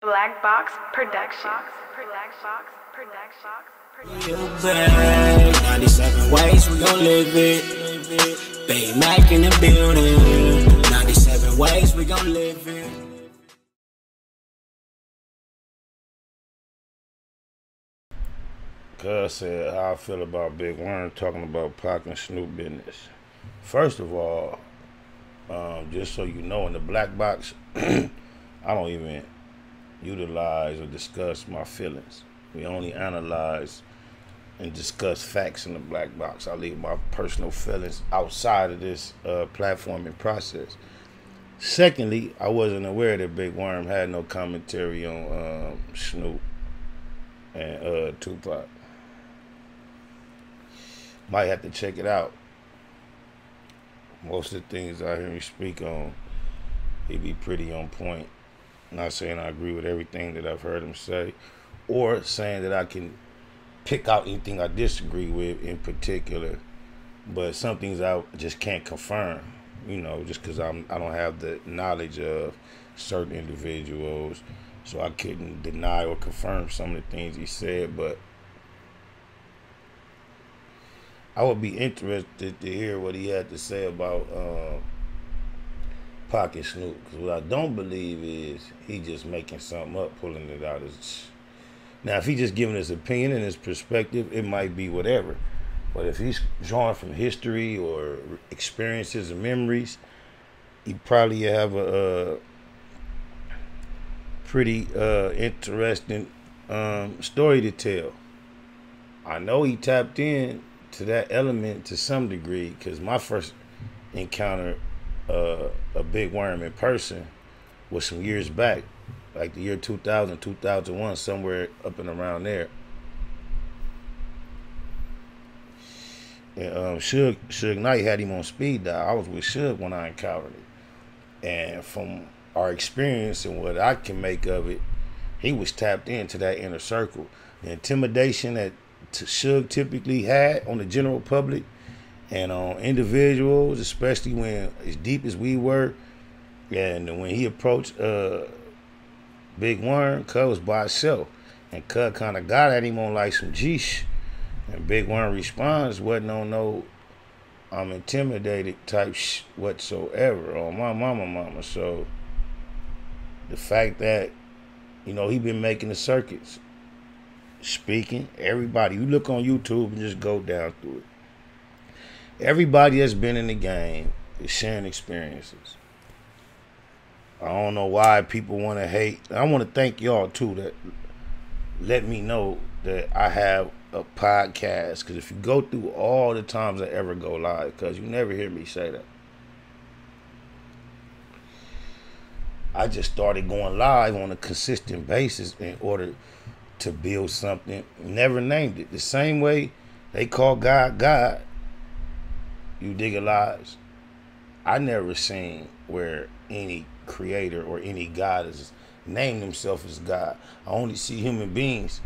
Black Box Productions. You back, 97 ways we gon' live it. Bay Mac in the building. 97 ways we gon' live it. Cuz said how I feel about Big Worm talking about Pac and Snoop business. First of all, just so you know, in the black box, I don't even utilize or discuss my feelings. We only analyze and discuss facts in the black box. I leave my personal feelings outside of this platforming process. Secondly, I wasn't aware that Big Worm had no commentary on Snoop and Tupac. Might have to check it out. Most of the things I hear him speak on, he be pretty on point. Not saying I agree with everything that I've heard him say, or saying that I can pick out anything I disagree with in particular, but some things I just can't confirm, just because I don't have the knowledge of certain individuals, so I couldn't deny or confirm some of the things he said. But I would be interested to hear what he had to say about Pac and Snoop, because what I don't believe is he just making something up, pulling it out. Now, if he just giving his opinion and his perspective, it might be whatever. But if he's drawing from history or experiences and memories, he probably have a pretty interesting story to tell. I know he tapped in to that element to some degree, because my first encounter a Big Worm in person was some years back, like the year 2000, 2001, somewhere up and around there. And Suge Knight had him on speed dial. I was with Suge when I encountered it. And from our experience and what I can make of it, he was tapped into that inner circle. The intimidation that Suge typically had on the general public and on individuals, especially when as deep as we were, and when he approached Big Worm, Cuz was by himself, and Cuz kind of got at him on like some G-sh, and Big Worm response wasn't on no I'm intimidated type whatsoever on my mama. So the fact that he been making the circuits, speaking, everybody, you look on YouTube and just go down through it. Everybody that's been in the game is sharing experiences. I don't know why people want to hate. I want to thank y'all too that let me know that I have a podcast, because if you go through all the times I ever go live, because you never hear me say that, I just started going live on a consistent basis in order to build something. Never named it. The same way they call God, you dig it, lies. I never seen where any creator or any God is named himself as God. I only see human beings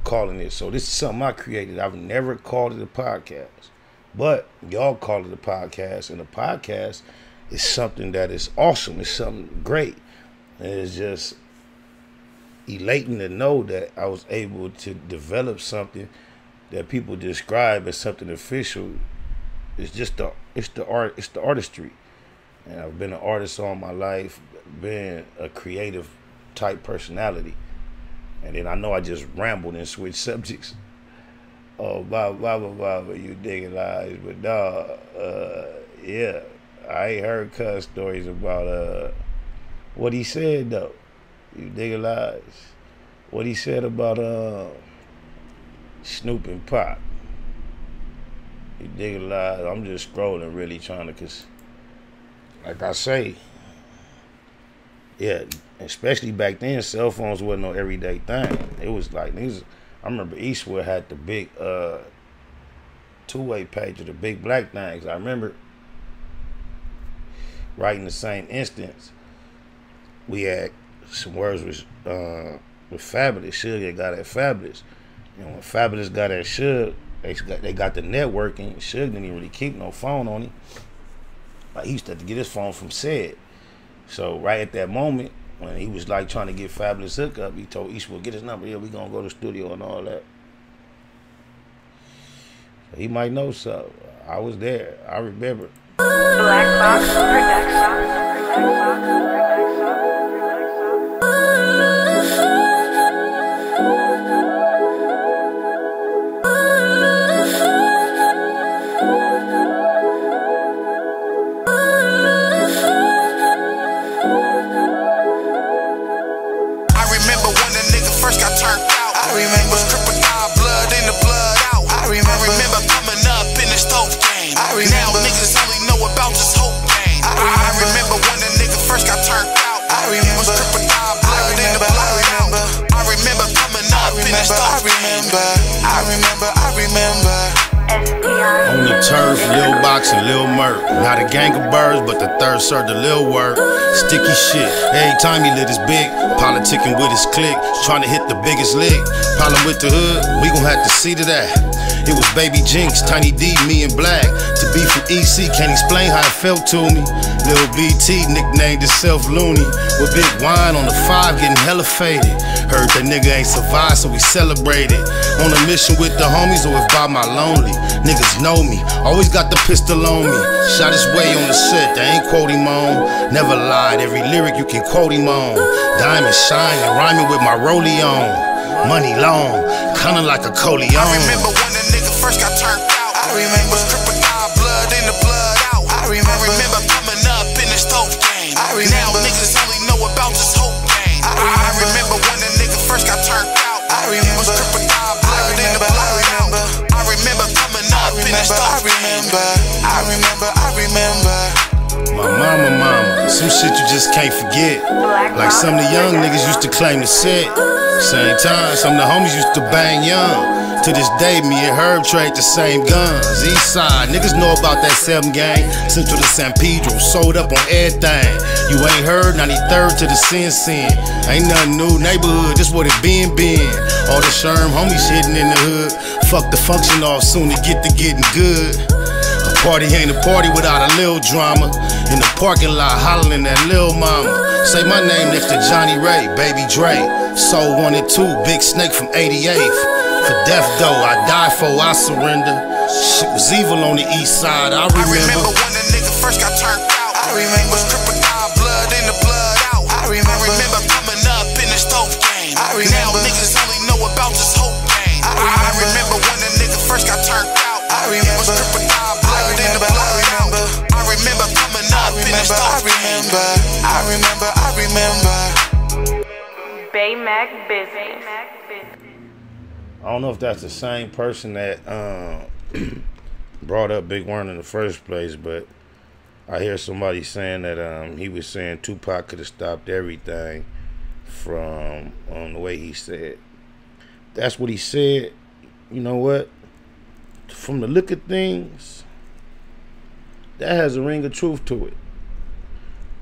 calling it. So this is something I created. I've never called it a podcast. But y'all call it a podcast, and a podcast is something that is awesome. It's something great. And it's just elating to know that I was able to develop something that people describe as something official. It's just the artistry. And I've been an artist all my life, been a creative type personality. And then I know I just rambled and switched subjects. Oh, blah, blah, blah, blah, but you digging lies. But dawg, yeah, I ain't heard Cuz stories about what he said though. You digging lies. What he said about Snoop and Pac. You dig a lot. I'm just scrolling, really trying to, cause like I say, yeah, especially back then, cell phones wasn't no everyday thing. It was like I remember Eastwood had the big two-way page of the big black things. I remember right in the same instance, we had some words with Fabulous. Suge had got at Fabulous. When Fabulous got at Suge, they got the networking. Suge didn't even really keep no phone on him. Like, he used to have to get his phone from Said. So right at that moment, when he was like trying to get Fabulous hookup, he told Eastwood, get his number. Yeah, we gonna go to the studio and all that. So he might know something. I was there. I remember. Black Box Production. On the turf, Lil Box and Lil Murk. Not a gang of birds, but the third served the Lil work. Sticky shit, every time he lit his big. Politicking with his clique, trying to hit the biggest lick. Problem with the hood, we gon' have to see to that. It was Baby Jinx, Tiny D, me and Black. To be from EC, can't explain how it felt to me. Lil BT nicknamed himself Looney. With big wine on the 5, getting hella faded. Heard that nigga ain't survived, so we celebrated. On a mission with the homies, or if by my lonely. Niggas know me, always got the pistol on me. Shot his way on the set, they ain't quote him on. Never lied, every lyric you can quote him on. Diamond shining, rhyming with my rollie on. Money long, kinda like a Coleon. I remember when the nigga first got turned out. I remember crocodile blood in the blood out. I remember coming up in the stove game. Now niggas only know about this whole game. I remember when the nigga first got turned out. I remember crocodile blood in the blood out. I remember coming up in the stove game. I remember. My mama, some shit you just can't forget. Like some of the young niggas used to claim to set. Same time, some of the homies used to bang young. To this day, me and Herb trade the same guns. East side, niggas know about that 7 gang. Central to San Pedro, sold up on everything. You ain't heard, 93rd to the Sin. Ain't nothing new, neighborhood, this what it been. All the Sherm homies hitting in the hood. Fuck the function off soon to get to getting good. A party ain't a party without a little drama. In the parking lot, hollering at Lil Mama. Say my name next to Johnny Ray, Baby Dre. Soul 1 and 2, Big Snake from 88th. For death though, I die for I surrender. Shit was evil on the east side, I remember. I remember when the nigga first got turned out. I remember crocodile blood in the blood out. I remember coming up in the stove game. Now niggas only know about this whole game. I remember when the nigga first got turned out. I remember crocodile blood in the blood out. I remember coming up in the stove game. I remember. Baymac Business. I don't know if that's the same person that brought up Big Worm in the first place, but I hear somebody saying that he was saying Tupac could have stopped everything from the way he said. That's what he said. You know what? From the look of things, that has a ring of truth to it.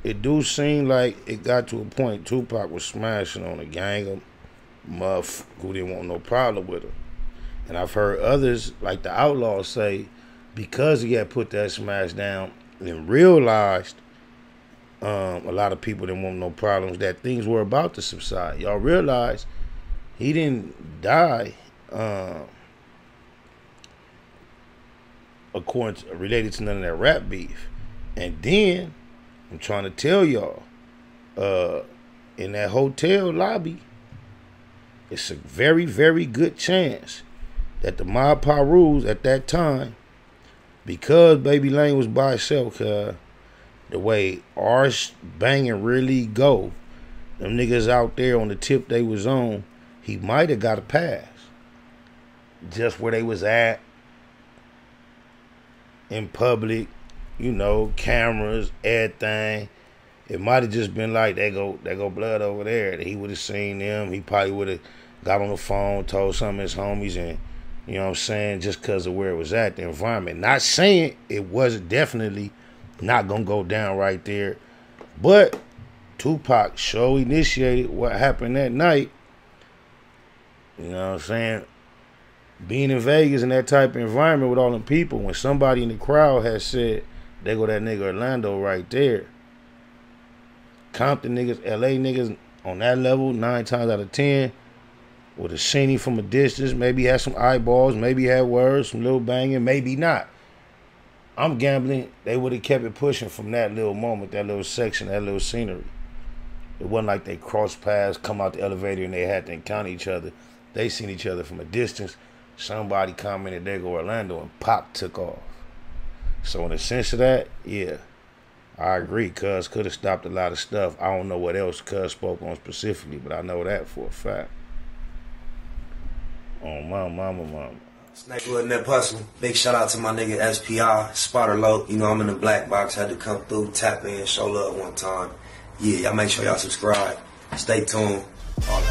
It do seem like it got to a point Tupac was smashing on a gang of muff who didn't want no problem with him. And I've heard others, like the Outlaws, say because he had put that smash down and realized a lot of people didn't want no problems, that things were about to subside. Y'all realize he didn't die related to none of that rap beef. And then I'm trying to tell y'all, in that hotel lobby, it's a very, very good chance that the Mob Pirus at that time, because Baby Lane was by itself, the way our banging really go, them niggas out there on the tip they was on, he might have got a pass. Just where they was at, in public, you know, cameras, everything. It might have just been like, they go Blood over there. He would have seen them. He probably would have got on the phone, told some of his homies, and, you know what I'm saying, just because of where it was at, the environment. Not saying it wasn't definitely not going to go down right there. But Tupac sure initiated what happened that night. You know what I'm saying? Being in Vegas in that type of environment with all them people, when somebody in the crowd has said, they go that nigga Orlando right there. Compton niggas, LA niggas on that level, 9 times out of 10, with a sheenie from a distance, maybe had some eyeballs, maybe had words, some little banging, maybe not. I'm gambling they would have kept it pushing from that little moment, that little section, that little scenery. It wasn't like they crossed paths, come out the elevator, and they had to encounter each other. They seen each other from a distance. Somebody commented, there go Orlando, and pop took off. So in the sense of that, yeah, I agree. Cuz could have stopped a lot of stuff. I don't know what else Cuz spoke on specifically, but I know that for a fact. Oh, mama. Snakewood and that hustle. Big shout out to my nigga SPI, Spotter Low. You know I'm in the black box, had to come through, tap in, show love one time. Yeah, y'all make sure y'all subscribe. Stay tuned. All